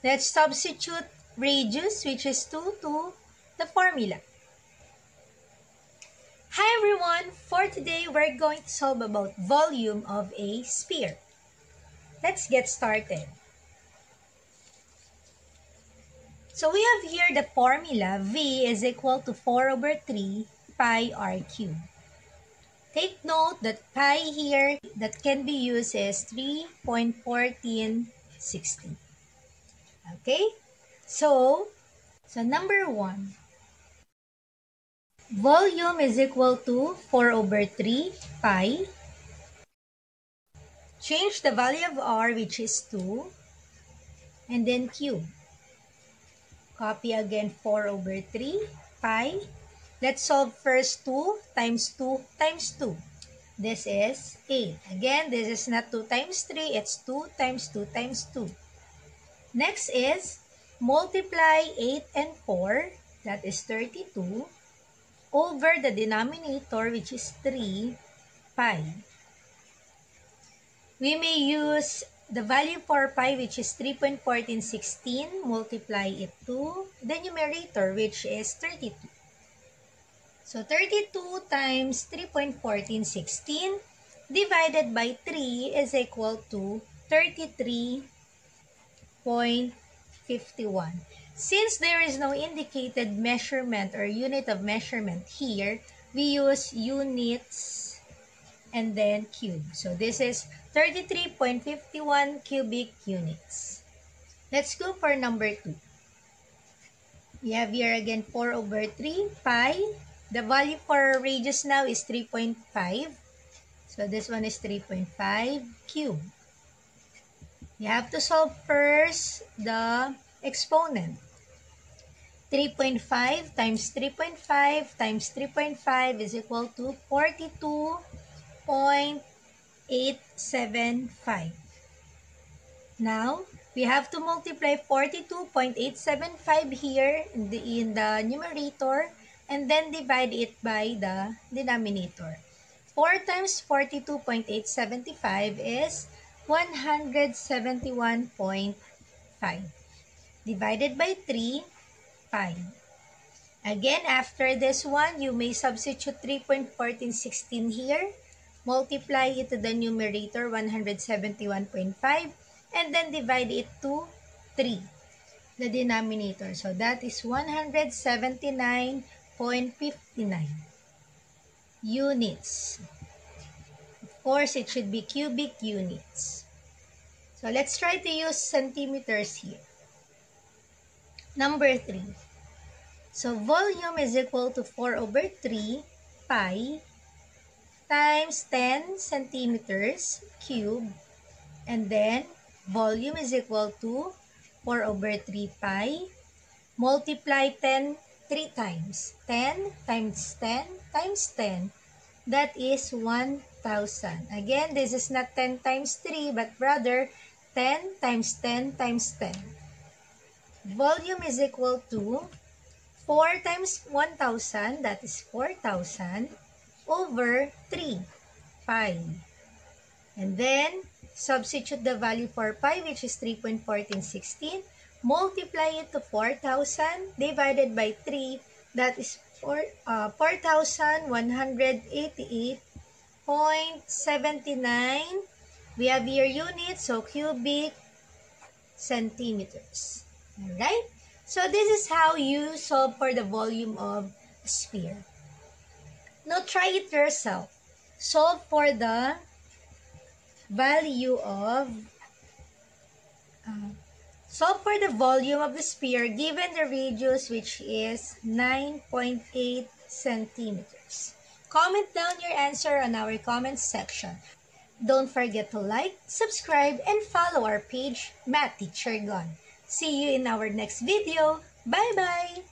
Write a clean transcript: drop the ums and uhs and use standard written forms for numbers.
Let's substitute radius, which is 2, to the formula. Hi everyone! For today, we're going to solve about volume of a sphere. Let's get started. So we have here the formula V is equal to 4 over 3 pi r cubed. Take note that pi here that can be used is 3.1460. Okay? So number 1. Volume is equal to 4 over 3 pi. Change the value of r, which is 2, and then cube. Copy again 4 over 3 pi. Let's solve first 2 times 2 times 2. This is 8. Again, this is not 2 times 3. It's 2 times 2 times 2. Next is multiply 8 and 4. That is 32. Over the denominator, which is 3 pi. We may use the value for pi, which is 3.1416, multiply it to the numerator, which is 32. So 32 times 3.1416 divided by 3 is equal to 33.51. Since there is no indicated measurement or unit of measurement here, we use units and then cube. So this is 33.51 cubic units. Let's go for number 2. We have here again 4 over 3 pi. The value for radius now is 3.5. So this one is 3.5 cube. You have to solve first the exponent. 3.5 times 3.5 times 3.5 is equal to 42.875. Now, we have to multiply 42.875 here in the numerator and then divide it by the denominator. 4 times 42.875 is 171.5 divided by 3 pi. Again, after this one, you may substitute 3.1416 here. Multiply it to the numerator, 171.5, and then divide it to 3, the denominator. So that is 179.59 units. Of course, it should be cubic units. So let's try to use centimeters here. Number 3. So volume is equal to 4 over 3 pi times 10 centimeters cube, and then volume is equal to 4 over 3 pi, multiply 10 3 times. 10 times 10 times 10, that is 1,000. Again, this is not 10 times 3, but rather 10 times 10 times 10. Volume is equal to 4 times 1,000, that is 4,000, over 3 pi. And then, substitute the value for pi, which is 3.1416. Multiply it to 4,000 divided by 3. That is 4,188.79. We have here units, so cubic centimeters. Alright? So this is how you solve for the volume of a sphere. Now try it yourself. Solve for the value of volume of the sphere given the radius, which is 9.8 centimeters. Comment down your answer on our comments section. Don't forget to like, subscribe, and follow our page, Math Teacher Gon. See you in our next video. Bye-bye!